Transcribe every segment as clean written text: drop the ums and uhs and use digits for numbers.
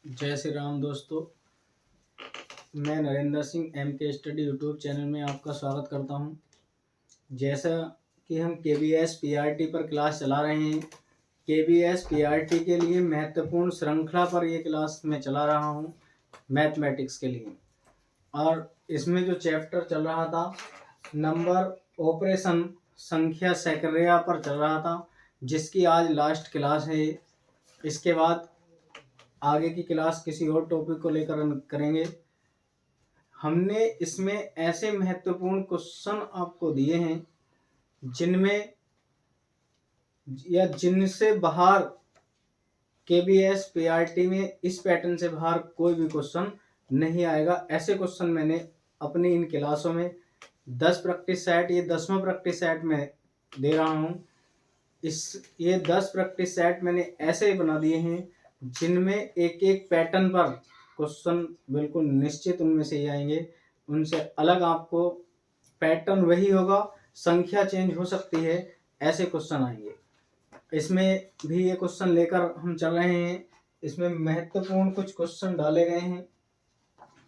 जय श्री राम दोस्तों। मैं नरेंद्र सिंह एम के स्टडी यूट्यूब चैनल में आपका स्वागत करता हूं। जैसा कि हम KBS PRT पर क्लास चला रहे हैं, KBS PRT के लिए महत्वपूर्ण श्रृंखला पर ये क्लास मैं चला रहा हूं मैथमेटिक्स के लिए। और इसमें जो चैप्टर चल रहा था नंबर ऑपरेशन संख्या सैकड़िया पर चल रहा था, जिसकी आज लास्ट क्लास है। इसके बाद आगे की क्लास किसी और टॉपिक को लेकर करेंगे। हमने इसमें ऐसे महत्वपूर्ण क्वेश्चन आपको दिए हैं जिनमें या जिनसे बाहर KBS PRT में इस पैटर्न से बाहर कोई भी क्वेश्चन नहीं आएगा। ऐसे क्वेश्चन मैंने अपनी इन क्लासों में 10 प्रैक्टिस सेट, ये 10वां प्रैक्टिस सेट में दे रहा हूँ। ये 10 प्रैक्टिस सेट मैंने ऐसे बना दिए हैं जिनमें एक एक पैटर्न पर क्वेश्चन बिल्कुल निश्चित उनमें से ही आएंगे। उनसे अलग आपको पैटर्न वही होगा, संख्या चेंज हो सकती है, ऐसे क्वेश्चन आएंगे। इसमें भी ये क्वेश्चन लेकर हम चल रहे हैं। इसमें महत्वपूर्ण कुछ क्वेश्चन डाले गए हैं।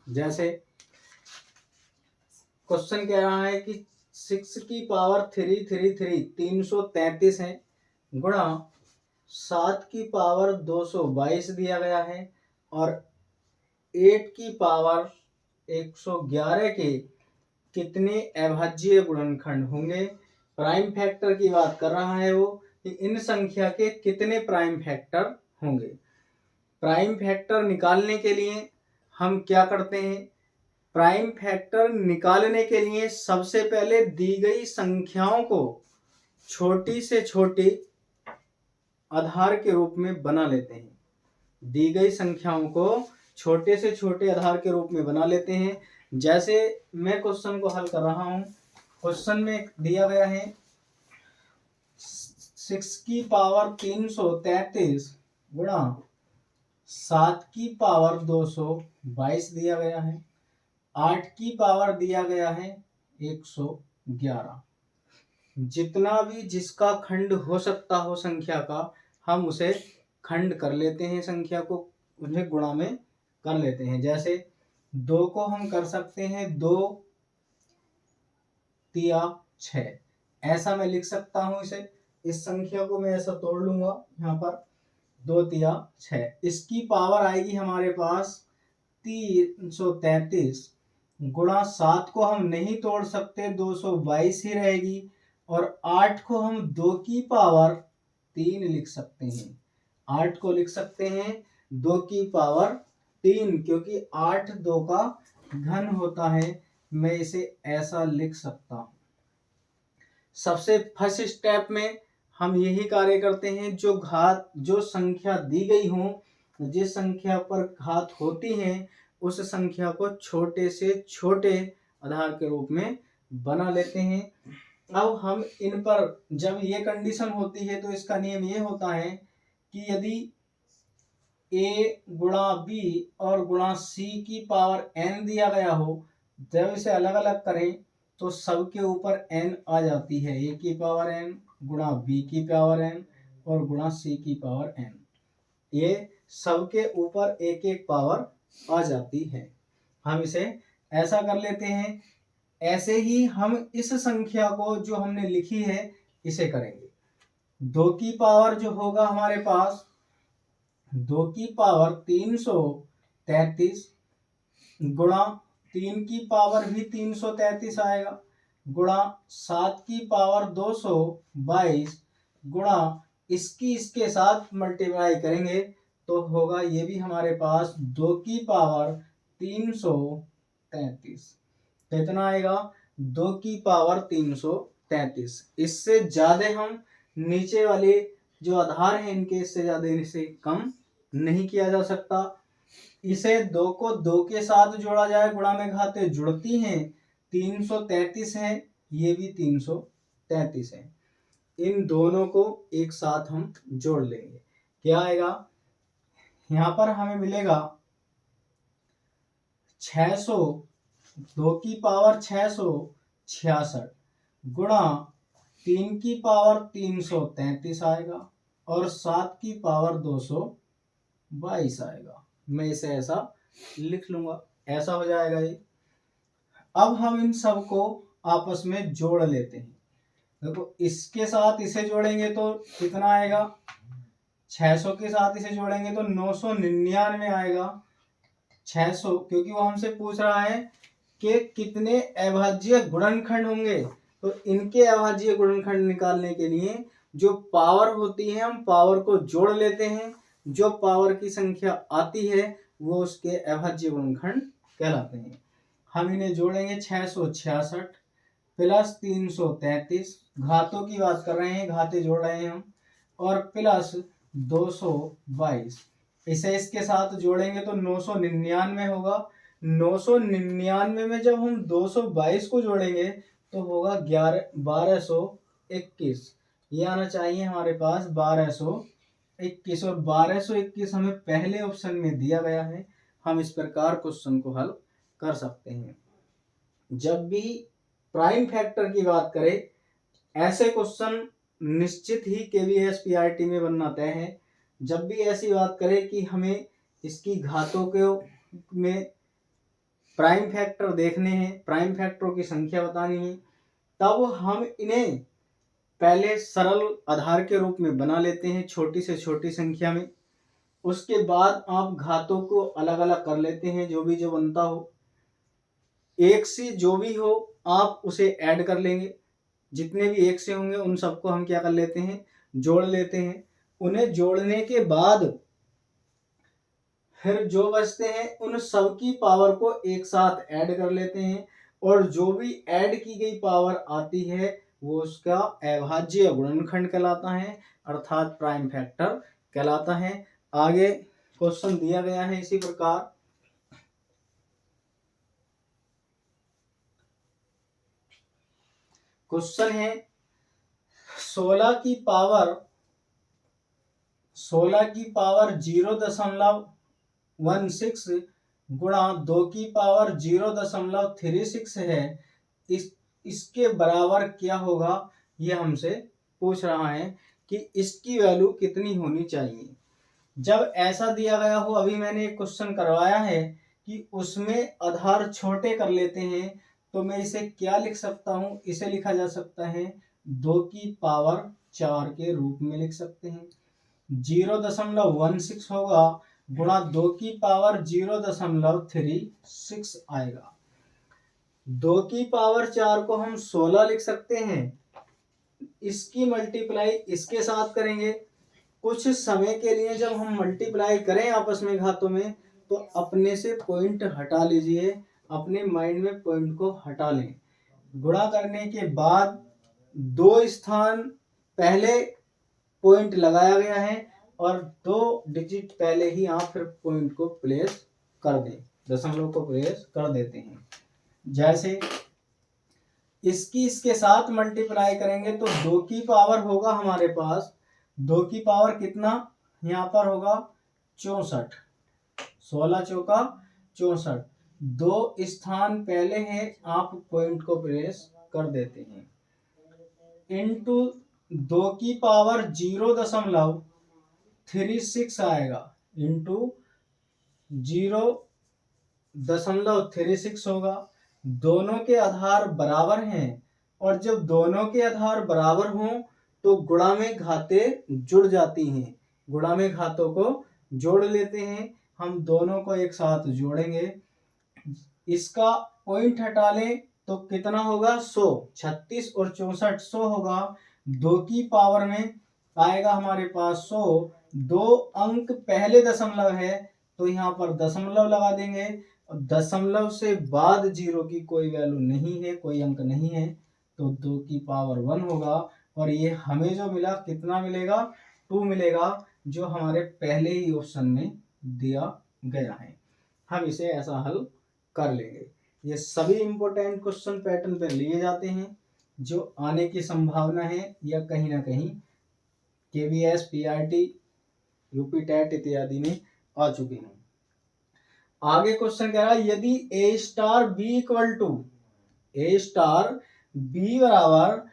जैसे क्वेश्चन कह रहा है कि 6 की पावर 333 है गुणा 7 की पावर 222 दिया गया है और 8 की पावर 111 के कितने अभाज्य गुणनखंड होंगे। प्राइम फैक्टर की बात कर रहा है वो कि इन संख्या के कितने प्राइम फैक्टर होंगे। प्राइम फैक्टर निकालने के लिए हम क्या करते हैं? प्राइम फैक्टर निकालने के लिए सबसे पहले दी गई संख्याओं को छोटी से छोटी आधार के रूप में बना लेते हैं। दी गई संख्याओं को छोटे से छोटे आधार के रूप में बना लेते हैं। जैसे मैं क्वेश्चन को हल कर रहा हूं। क्वेश्चन में दिया गया है 6 की पावर 333 गुणा 7 की पावर 222 दिया गया है। 8 की पावर दिया गया है 111। जितना भी जिसका खंड हो सकता हो संख्या का, हम उसे खंड कर लेते हैं, संख्या को उन्हें गुणा में कर लेते हैं। जैसे 2 को हम कर सकते हैं 2 तिया 6, ऐसा मैं लिख सकता हूं इसे। इस संख्या को मैं ऐसा तोड़ लूंगा, यहाँ पर 2 तिया 6। इसकी पावर आएगी हमारे पास 333 गुणा 7 को हम नहीं तोड़ सकते, 222 ही रहेगी। और 8 को हम 2 की पावर 3 लिख सकते हैं। 8 को लिख सकते हैं 2 की पावर 3, क्योंकि 8 2 का घन होता है। मैं इसे ऐसा लिख सकता हूं। सबसे फर्स्ट स्टेप में हम यही कार्य करते हैं। जो संख्या दी गई हो, जिस संख्या पर घात होती है, उस संख्या को छोटे से छोटे आधार के रूप में बना लेते हैं। अब हम इन पर जब ये कंडीशन होती है तो इसका नियम ये होता है कि यदि a गुणा b और गुणा c की पावर n दिया गया हो, जब इसे अलग अलग करें तो सबके ऊपर n आ जाती है। a की पावर n गुणा b की पावर n और गुणा c की पावर n, ये सबके ऊपर एक एक पावर आ जाती है। हम इसे ऐसा कर लेते हैं। ऐसे ही हम इस संख्या को जो हमने लिखी है इसे करेंगे। 2 की पावर जो होगा हमारे पास 2 की पावर 333 गुणा 3 की पावर भी 333 आएगा गुणा 7 की पावर 222 गुणा इसके साथ मल्टीप्लाई करेंगे तो होगा ये भी हमारे पास 2 की पावर 333। कितना आएगा? 2 की पावर 333। इससे ज्यादा हम नीचे वाले जो आधार हैं इनके इससे ज्यादा इसे कम नहीं किया जा सकता। इसे 2 को 2 के साथ जोड़ा जाए, गुणा में घातें जुड़ती हैं, 333 है, ये भी 333 है। इन दोनों को एक साथ हम जोड़ लेंगे। क्या आएगा? यहाँ पर हमें मिलेगा 600, 2 की पावर 666 गुणा 3 की पावर 333 आएगा और 7 की पावर 222 आएगा। मैं इसे ऐसा लिख लूंगा, ऐसा हो जाएगा ये। अब हम इन सब को आपस में जोड़ लेते हैं। देखो इसके साथ इसे जोड़ेंगे तो कितना आएगा, 600 के साथ इसे जोड़ेंगे तो 999 आएगा। 600, क्योंकि वो हमसे पूछ रहा है कि कितने अभाज्य गुणनखंड होंगे, तो इनके अभाज्य गुणनखंड निकालने के लिए जो पावर होती है हम पावर को जोड़ लेते हैं, जो पावर की संख्या आती है वो उसके अभाज्य गुणनखंड कहलाते हैं। हम इन्हें जोड़ेंगे, 666 प्लस 333, घातों की बात कर रहे हैं, घाते जोड़ रहे हैं हम, और प्लस 222, इसे इसके साथ जोड़ेंगे तो 999 होगा। 999 में जब हम 222 को जोड़ेंगे तो होगा 1221, ये आना चाहिए हमारे पास 1221, और 1221 हमें पहले ऑप्शन में दिया गया है। हम इस प्रकार क्वेश्चन को हल कर सकते हैं। जब भी प्राइम फैक्टर की बात करें, ऐसे क्वेश्चन निश्चित ही केवीएस पीआरटी में बनना तय है। जब भी ऐसी बात करें कि हमें इसकी घातों के में प्राइम फैक्टर देखने हैं, प्राइम फैक्टरों की संख्या बतानी है, तब हम इन्हें पहले सरल आधार के रूप में बना लेते हैं, छोटी से छोटी संख्या में। उसके बाद आप घातों को अलग अलग कर लेते हैं, जो बनता हो, एक से जो भी हो आप उसे ऐड कर लेंगे। जितने भी एक से होंगे उन सबको हम क्या कर लेते हैं, जोड़ लेते हैं। उन्हें जोड़ने के बाद फिर जो बचते हैं उन सब की पावर को एक साथ ऐड कर लेते हैं, और जो भी ऐड की गई पावर आती है वो उसका अभाज्य गुणनखंड कहलाता है, अर्थात प्राइम फैक्टर कहलाता है। आगे क्वेश्चन दिया गया है इसी प्रकार। क्वेश्चन है 16 की पावर 0.16 गुणा 2 की पावर 0.36 है, इसके बराबर क्या होगा, ये हमसे पूछ रहा है कि इसकी वैल्यू कितनी होनी चाहिए। जब ऐसा दिया गया हो, अभी मैंने एक क्वेश्चन करवाया है कि उसमें आधार छोटे कर लेते हैं, तो मैं इसे क्या लिख सकता हूँ, इसे लिखा जा सकता है 2 की पावर 4 के रूप में लिख सकते हैं। 0.16 होगा गुणा 2 की पावर 0.36 आएगा। 2 की पावर 4 को हम 16 लिख सकते हैं, इसकी मल्टीप्लाई इसके साथ करेंगे। कुछ समय के लिए जब हम मल्टीप्लाई करें आपस में घातों में, तो अपने से पॉइंट हटा लीजिए, अपने माइंड में पॉइंट को हटा लें। गुणा करने के बाद 2 स्थान पहले पॉइंट लगाया गया है, और 2 डिजिट पहले ही आप फिर पॉइंट को प्लेस कर दें, दशमलव को प्लेस कर देते हैं। जैसे इसके साथ मल्टीप्लाई करेंगे तो 2 की पावर होगा हमारे पास, 2 की पावर कितना यहाँ पर होगा 64, 16 चौका 64, 2 स्थान पहले है, आप पॉइंट को प्रेस कर देते हैं, इनटू 2 की पावर 0.36 आएगा, इंटू 0.36 होगा। दोनों के आधार बराबर हैं, और जब दोनों के आधार बराबर हों तो गुणा में घाते जुड़ जाती हैं, गुणा में घातों को जोड़ लेते हैं। हम दोनों को एक साथ जोड़ेंगे, इसका पॉइंट हटा लें तो कितना होगा 100, 36 और 64 100 होगा। 2 की पावर में आएगा हमारे पास 100, 2 अंक पहले दशमलव है तो यहाँ पर दशमलव लगा देंगे, और दशमलव से बाद 0 की कोई वैल्यू नहीं है, कोई अंक नहीं है, तो 2 की पावर 1 होगा। और ये हमें जो मिला कितना मिलेगा 2 मिलेगा, जो हमारे पहले ही ऑप्शन में दिया गया है। हम इसे ऐसा हल कर लेंगे। ये सभी इंपॉर्टेंट क्वेश्चन पैटर्न पर लिए जाते हैं जो आने की संभावना है या कहीं ना कहीं केवीएस पीआरटी यूपी टेट इत्यादि में आ चुके हैं। आगे क्वेश्चन कह रहा है यदि a star b equal to a star b बराबर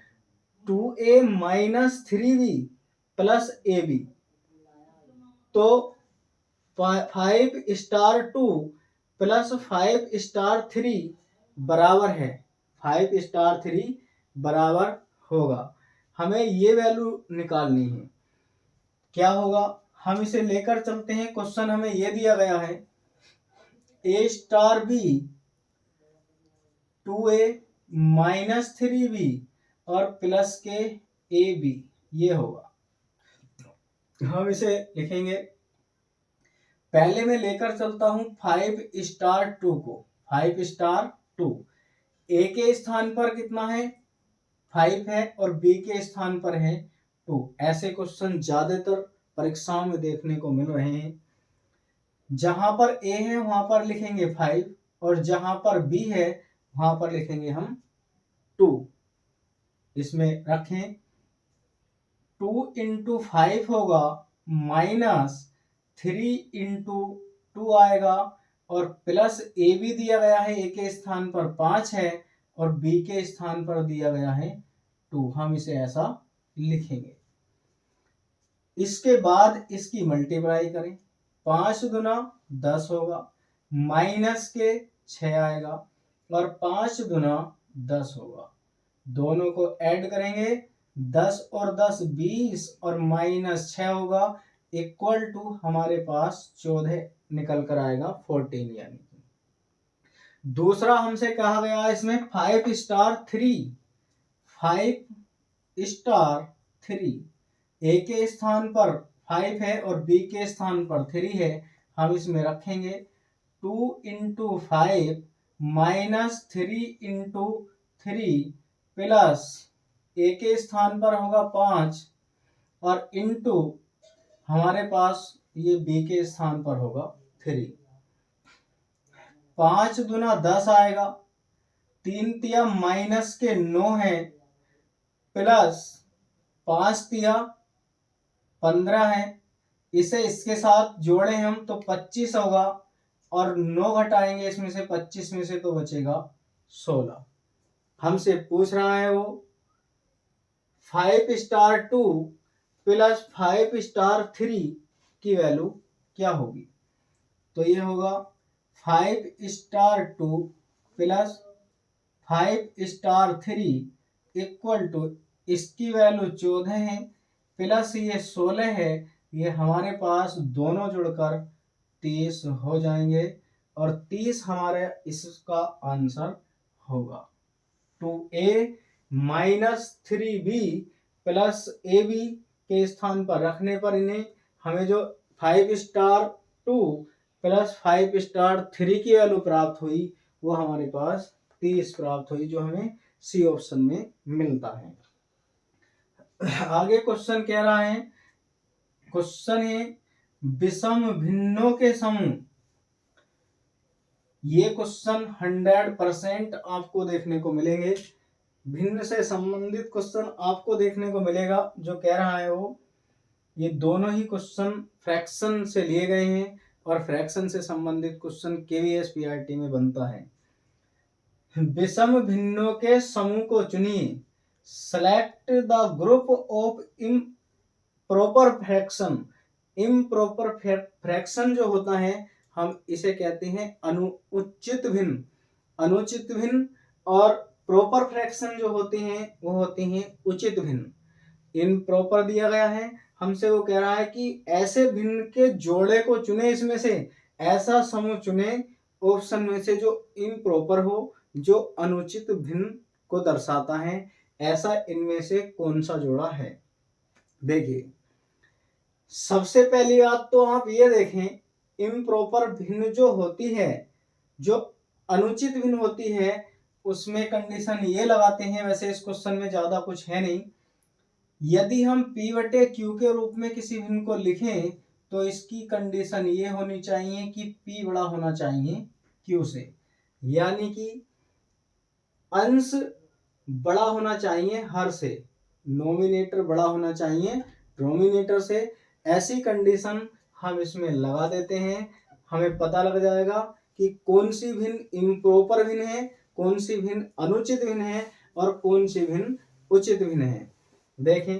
2a minus 3b plus ab, तो 5 स्टार 2 प्लस 5 स्टार 3 बराबर है 5 स्टार 3 बराबर होगा। हमें ये वैल्यू निकालनी है। क्या होगा, हम इसे लेकर चलते हैं। क्वेश्चन हमें ये दिया गया है a star b 2a minus 3b और प्लस के ab, ये होगा। हम इसे लिखेंगे। पहले मैं लेकर चलता हूं 5 स्टार 2 को। 5 स्टार 2 ए के स्थान पर कितना है 5 है और बी के स्थान पर है 2। ऐसे क्वेश्चन ज्यादातर परीक्षाओं में देखने को मिल रहे हैं। जहां पर ए है वहां पर लिखेंगे 5 और जहां पर बी है वहां पर लिखेंगे हम 2। इसमें रखें 2 इंटू 5 होगा माइनस 3 इंटू 2 आएगा और प्लस ए भी दिया गया है। ए के स्थान पर 5 है और बी के स्थान पर दिया गया है 2। हम इसे ऐसा लिखेंगे। इसके बाद इसकी मल्टीप्लाई करें। 5 दुना 10 होगा माइनस के 6 आएगा और 5 दुना 10 होगा। दोनों को ऐड करेंगे 10 और 10 20 और माइनस 6 होगा इक्वल टू हमारे पास 14 निकल कर आएगा 14 यानी कि। दूसरा हमसे कहा गया इसमें 5 स्टार 3 5 स्टार 3 ए के स्थान पर 5 है और बी के स्थान पर 3 है। हम इसमें रखेंगे 2 इंटू 5 माइनस 3 इंटू 3 प्लस ए के स्थान पर होगा 5 और इंटू हमारे पास ये बी के स्थान पर होगा 3। 5 दुना 10 आएगा 3 तिया माइनस के 9 है प्लस 5 तिया 15 है। इसे इसके साथ जोड़े हम तो 25 होगा और 9 घटाएंगे इसमें से 25 में से तो बचेगा 16। हमसे पूछ रहा है वो 5 स्टार 2 प्लस 5 स्टार 3 की वैल्यू क्या होगी। तो ये होगा 5 star 2 plus 5 star 3 equal to इसकी वैल्यू 14 है प्लस ये 16 है। ये हमारे पास दोनों जुड़कर 30 हो जाएंगे और 30 हमारे इसका आंसर होगा। 2a minus 3b plus ab के स्थान पर रखने पर इन्हें हमें जो 5 स्टार 2 प्लस 5 स्टार 3 की वैल्यू प्राप्त हुई वो हमारे पास 30 प्राप्त हुई, जो हमें सी ऑप्शन में मिलता है। आगे क्वेश्चन कह रहा है, क्वेश्चन है विषम भिन्नों के समूह। ये क्वेश्चन 100% आपको देखने को मिलेंगे। भिन्न से संबंधित क्वेश्चन आपको देखने को मिलेगा। जो कह रहा है वो ये दोनों ही क्वेश्चन फ्रैक्शन से लिए गए हैं और फ्रैक्शन से संबंधित क्वेश्चन केवीएस पीआरटी में बनता है। विषम भिन्नों के समूह को चुनिए। Select the group of improper fraction. Improper fraction जो होता है हम इसे कहते हैं अनुचित भिन्न। अनुचित भिन्न और प्रॉपर फ्रैक्शन जो होते हैं वो होते हैं उचित भिन्न। इम्प्रॉपर दिया गया है, हमसे वो कह रहा है कि ऐसे भिन्न के जोड़े को चुने, इसमें से ऐसा समूह चुने ऑप्शन में से जो इम्प्रॉपर हो, जो अनुचित भिन्न को दर्शाता है। ऐसा इनमें से कौन सा जोड़ा है। देखिए सबसे पहली बात तो आप ये देखें, इम्प्रॉपर भिन्न जो होती है, जो अनुचित भिन्न होती है, उसमें कंडीशन ये लगाते हैं। वैसे इस क्वेश्चन में ज्यादा कुछ है नहीं। यदि हम P बटे Q के रूप में किसी भिन्न को लिखें तो इसकी कंडीशन ये होनी चाहिए कि P बड़ा होना चाहिए Q से, यानी कि अंश बड़ा होना चाहिए हर से, नोमिनेटर बड़ा होना चाहिए डिनोमिनेटर से। ऐसी कंडीशन हम इसमें लगा देते हैं। हमें पता लग जाएगा कि कौन सी भिन्न इम्प्रॉपर भिन्न है, कौन सी भिन्न अनुचित भिन्न है और कौन सी भिन्न उचित भिन्न है। देखें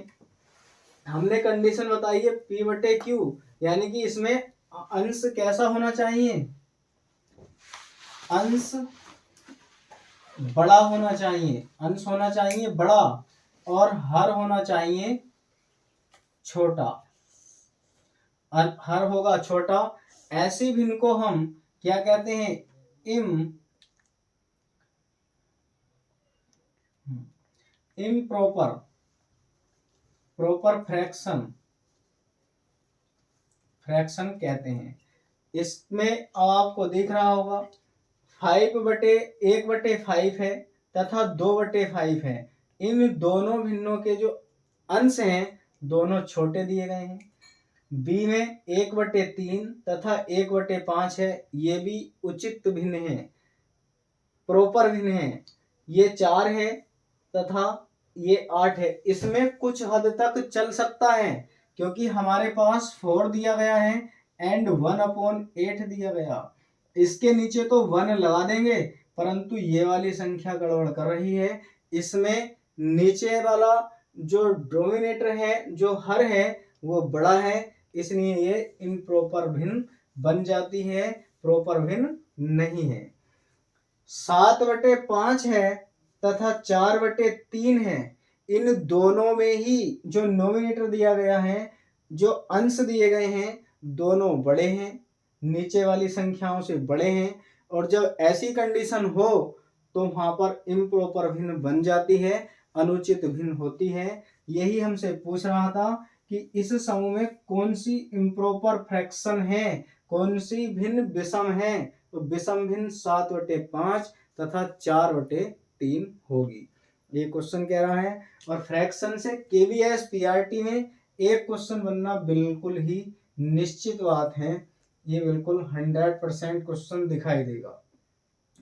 हमने कंडीशन बताई है P बटे Q, यानी कि इसमें अंश कैसा होना चाहिए? अंश बड़ा होना चाहिए, अंश होना चाहिए बड़ा और हर होना चाहिए छोटा। हर होगा छोटा। ऐसी भिन्न को हम क्या कहते हैं? इम्प्रॉपर फ्रैक्शन कहते हैं। इसमें आपको दिख रहा होगा 1/5 है तथा 2/5 है। इन दोनों भिन्नों के जो अंश हैं दोनों छोटे दिए गए हैं। बी में 1/3 तथा 1/5 है, ये भी उचित भिन्न है, प्रॉपर भिन्न है। ये 4 है तथा ये 8 है। इसमें कुछ हद तक चल सकता है क्योंकि हमारे पास 4 दिया गया है एंड 1/8 दिया गया। इसके नीचे तो 1 लगा देंगे, परंतु ये वाली संख्या गड़बड़ कर रही है। इसमें नीचे वाला जो डोमिनेटर है, जो हर है, वो बड़ा है, इसलिए ये इम्प्रॉपर भिन्न बन जाती है, प्रॉपर भिन्न नहीं है। 7/5 है तथा 4/3 है। इन दोनों में ही जो नोमिनेटर दिया गया है, जो अंश दिए गए हैं, दोनों बड़े हैं, नीचे वाली संख्याओं से बड़े हैं। और जब ऐसी कंडीशन हो तो वहां पर इम्प्रॉपर भिन्न बन जाती है, अनुचित भिन्न होती है। यही हमसे पूछ रहा था कि इस समूह में कौन सी इम्प्रॉपर फ्रैक्शन है, कौन सी भिन्न विषम है। तो विषम भिन्न 7/5 तथा 4/3 होगी। ये क्वेश्चन कह रहा है। और फ्रैक्शन से केवीएस पीआरटी में एक क्वेश्चन बनना बिल्कुल ही निश्चित बात है। ये बिल्कुल 100% क्वेश्चन दिखाई देगा।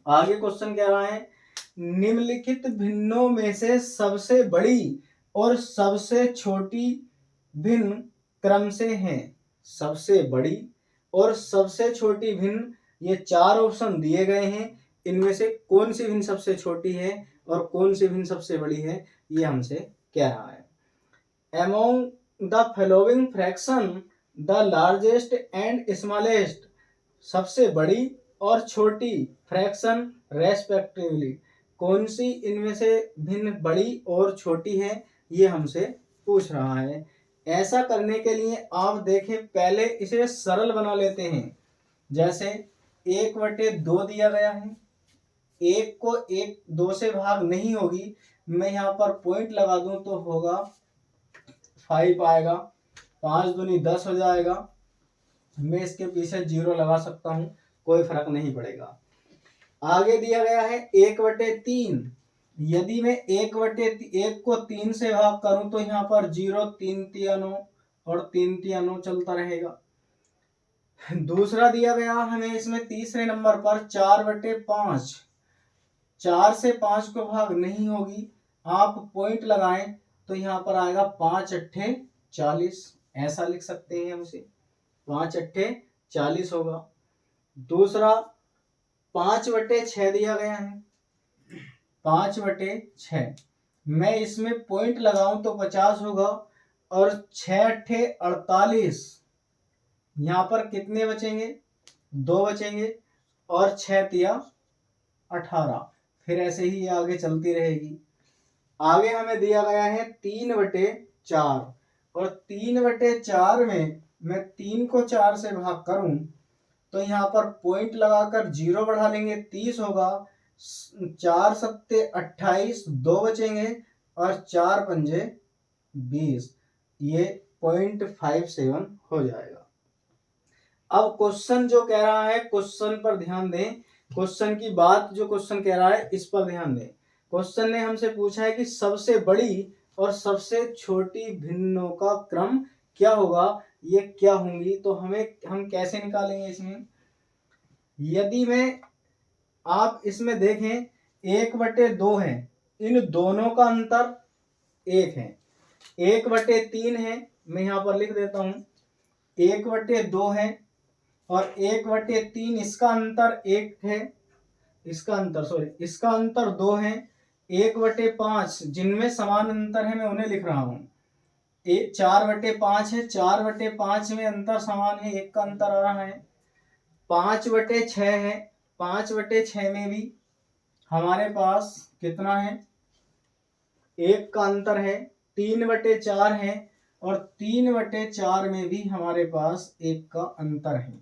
आगे क्वेश्चन कह रहा है निम्नलिखित भिन्नों में से सबसे बड़ी और सबसे छोटी भिन्न क्रम से हैं। सबसे बड़ी और सबसे छोटी भिन्न, ये 4 ऑप्शन दिए गए हैं। इनमें से कौन सी भिन्न सबसे छोटी है और कौन सी भिन्न सबसे बड़ी है, ये हमसे कह रहा है। Among the following fraction the largest and smallest, सबसे बड़ी और छोटी फ्रैक्शन रेस्पेक्टिवली, कौन सी इनमें से भिन्न बड़ी और छोटी है, ये हमसे पूछ रहा है। ऐसा करने के लिए आप देखें, पहले इसे सरल बना लेते हैं। जैसे 1/2 दिया गया है, 1 को 2 से भाग नहीं होगी, मैं यहाँ पर पॉइंट लगा दूं तो होगा 5 आएगा, 5 दूनी 10 हो जाएगा। मैं इसके पीछे 0 लगा सकता हूं, कोई फर्क नहीं पड़ेगा। आगे दिया गया है 1/3। यदि मैं 1 को 3 से भाग करूं तो यहाँ पर 0, 3 3 9 और 3 3 9 चलता रहेगा। दूसरा दिया गया हमें इसमें तीसरे नंबर पर 4/5। 4 से 5 को भाग नहीं होगी, आप पॉइंट लगाएं तो यहाँ पर आएगा 5 अट्ठे 40, ऐसा लिख सकते हैं हम उसे, 5 अट्ठे 40 होगा। दूसरा 5/6 दिया गया है, 5/6, मैं इसमें पॉइंट लगाऊं तो 50 होगा और 6 अट्ठे 48, यहाँ पर कितने बचेंगे? 2 बचेंगे और 6 तिया 18, फिर ऐसे ही ये आगे चलती रहेगी। आगे हमें दिया गया है 3/4 और 3/4 में मैं 3 को 4 से भाग करूं तो यहाँ पर पॉइंट लगाकर 0 बढ़ा लेंगे, 30 होगा। 4 सत्ते 28, 2 बचेंगे और 4 पंजे 20, ये 0.57 हो जाएगा। अब क्वेश्चन जो कह रहा है, क्वेश्चन पर ध्यान दें। क्वेश्चन की बात जो क्वेश्चन कह रहा है इस पर ध्यान दें। क्वेश्चन ने हमसे पूछा है कि सबसे बड़ी और सबसे छोटी भिन्नों का क्रम क्या होगा, ये क्या होंगी। तो हम कैसे निकालेंगे इसमें? यदि मैं आप इसमें देखें 1/2 है, इन दोनों का अंतर 1 है। 1/3 है, मैं यहाँ पर लिख देता हूं 1/2 है और 1/3 इसका अंतर 1 है, इसका अंतर 2 है। 1/5 जिनमें समान अंतर है मैं उन्हें लिख रहा हूं। 4/5 है, 4/5 में अंतर समान है, 1 का अंतर आ रहा है। 5/6 है, 5/6 में भी हमारे पास कितना है, 1 का अंतर है। 3/4 है और 3/4 में भी हमारे पास 1 का अंतर है।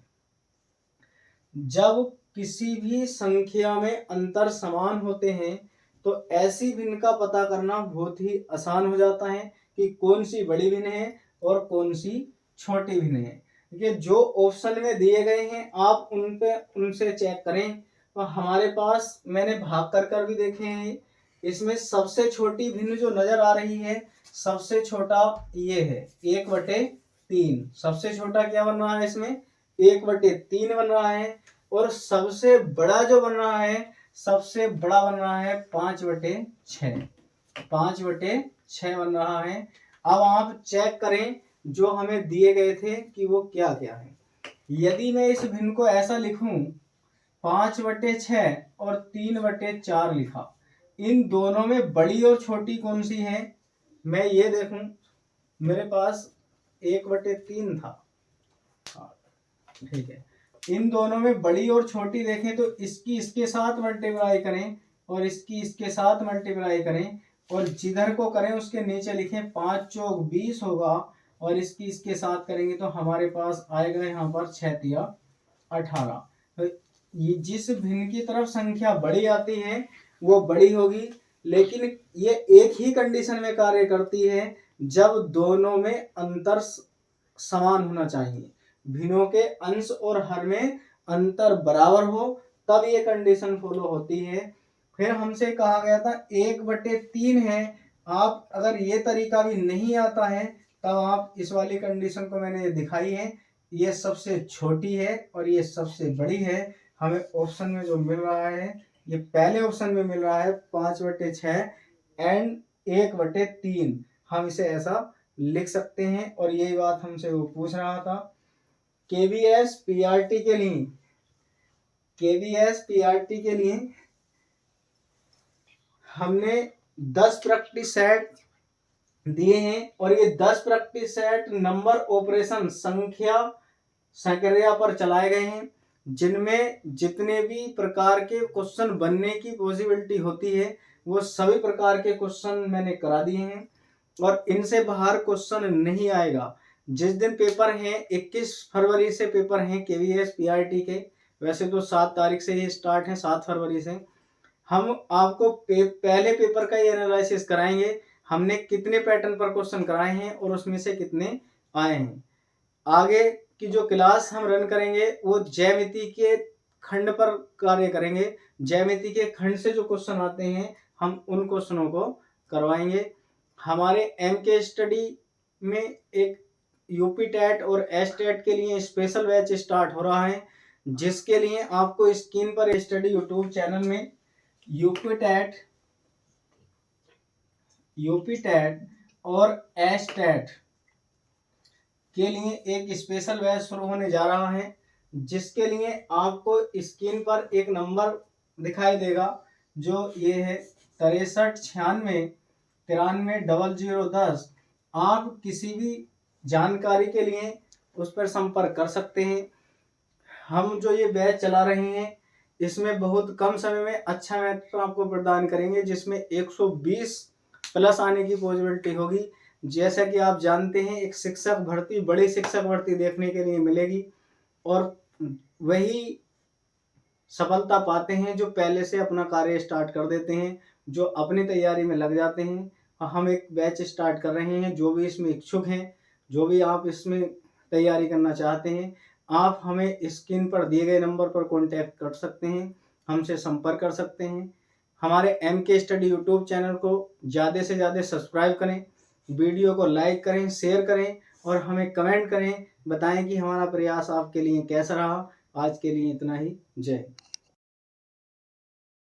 जब किसी भी संख्या में अंतर समान होते हैं तो ऐसी भिन्न का पता करना बहुत ही आसान हो जाता है कि कौन सी बड़ी भिन्न है और कौन सी छोटी भिन्न है। देखिए जो ऑप्शन में दिए गए हैं आप उनसे चेक करें। तो हमारे पास मैंने भाग कर भी देखे हैं, इसमें सबसे छोटी भिन्न जो नजर आ रही है, सबसे छोटा ये है 1/3। सबसे छोटा क्या बन रहा है इसमें, 1/3 बन रहा है। और सबसे बड़ा जो बन रहा है, सबसे बड़ा बन रहा है 5/6। 5/6 बन रहा है। अब आप चेक करें जो हमें दिए गए थे कि वो क्या क्या है। यदि मैं इस भिन्न को ऐसा लिखूं, 5/6 और 3/4 लिखा, इन दोनों में बड़ी और छोटी कौन सी है, मैं ये देखूं, मेरे पास 1/3 था, ठीक है। इन दोनों में बड़ी और छोटी देखें तो इसकी इसके साथ मल्टीप्लाई करें और इसकी इसके साथ मल्टीप्लाई करें और जिधर को करें उसके नीचे लिखें 5 चौक 20 होगा और इसकी इसके साथ करेंगे तो हमारे पास आएगा यहाँ पर 6 तिया 18। तो ये जिस भिन्न की तरफ संख्या बड़ी आती है वो बड़ी होगी, लेकिन ये एक ही कंडीशन में कार्य करती है जब दोनों में अंतर समान होना चाहिए। भिन्नों के अंश और हर में अंतर बराबर हो तब ये कंडीशन फॉलो होती है। फिर हमसे कहा गया था 1/3 है। आप अगर ये तरीका भी नहीं आता है तब आप इस वाली कंडीशन को मैंने दिखाई है, ये सबसे छोटी है और ये सबसे बड़ी है। हमें ऑप्शन में जो मिल रहा है ये पहले ऑप्शन में मिल रहा है 5/6 एंड 1/3। हम इसे ऐसा लिख सकते हैं और यही बात हमसे वो पूछ रहा था। केवीएस पीआरटी के लिए हमने 10 प्रैक्टिस सेट दिए हैं और ये 10 प्रैक्टिस सेट नंबर ऑपरेशन संक्रिया पर चलाए गए हैं, जिनमें जितने भी प्रकार के क्वेश्चन बनने की पॉसिबिलिटी होती है वो सभी प्रकार के क्वेश्चन मैंने करा दिए हैं और इनसे बाहर क्वेश्चन नहीं आएगा। जिस दिन पेपर हैं 21 फरवरी से पेपर हैं केवीएस पीआरटी के, वैसे तो 7 तारीख से ही स्टार्ट है, 7 फरवरी से। हम आपको पहले पेपर का ये एनालिसिस कराएंगे, हमने कितने पैटर्न पर क्वेश्चन कराए हैं और उसमें से कितने आए हैं। आगे की जो क्लास हम रन करेंगे वो ज्यामिति के खंड पर कार्य करेंगे। ज्यामिति के खंड से जो क्वेश्चन आते हैं हम उन क्वेश्चनों को करवाएंगे। हमारे एमके स्टडी में एक यूपी टेट और एस टेट के लिए स्पेशल बैच स्टार्ट हो रहा है, जिसके लिए आपको स्क्रीन पर स्टडी यूट्यूब चैनल में यूपी टेट और एस टेट के लिए एक स्पेशल बैच शुरू होने जा रहा है, जिसके लिए आपको स्क्रीन पर एक नंबर दिखाई देगा जो ये है 6396930010। आप किसी भी जानकारी के लिए उस पर संपर्क कर सकते हैं। हम जो ये बैच चला रहे हैं इसमें बहुत कम समय में अच्छा मैथड आपको प्रदान करेंगे, जिसमें 120 प्लस आने की पॉसिबिलिटी होगी। जैसा कि आप जानते हैं एक शिक्षक भर्ती, बड़ी शिक्षक भर्ती देखने के लिए मिलेगी और वही सफलता पाते हैं जो पहले से अपना कार्य स्टार्ट कर देते हैं, जो अपनी तैयारी में लग जाते हैं। हम एक बैच स्टार्ट कर रहे हैं, जो भी इसमें इच्छुक हैं, जो भी आप इसमें तैयारी करना चाहते हैं, आप हमें स्क्रीन पर दिए गए नंबर पर कांटेक्ट कर सकते हैं, हमसे संपर्क कर सकते हैं। हमारे एमके स्टडी यूट्यूब चैनल को ज़्यादा से ज़्यादा सब्सक्राइब करें, वीडियो को लाइक करें, शेयर करें और हमें कमेंट करें, बताएं कि हमारा प्रयास आपके लिए कैसा रहा। आज के लिए इतना ही, जय।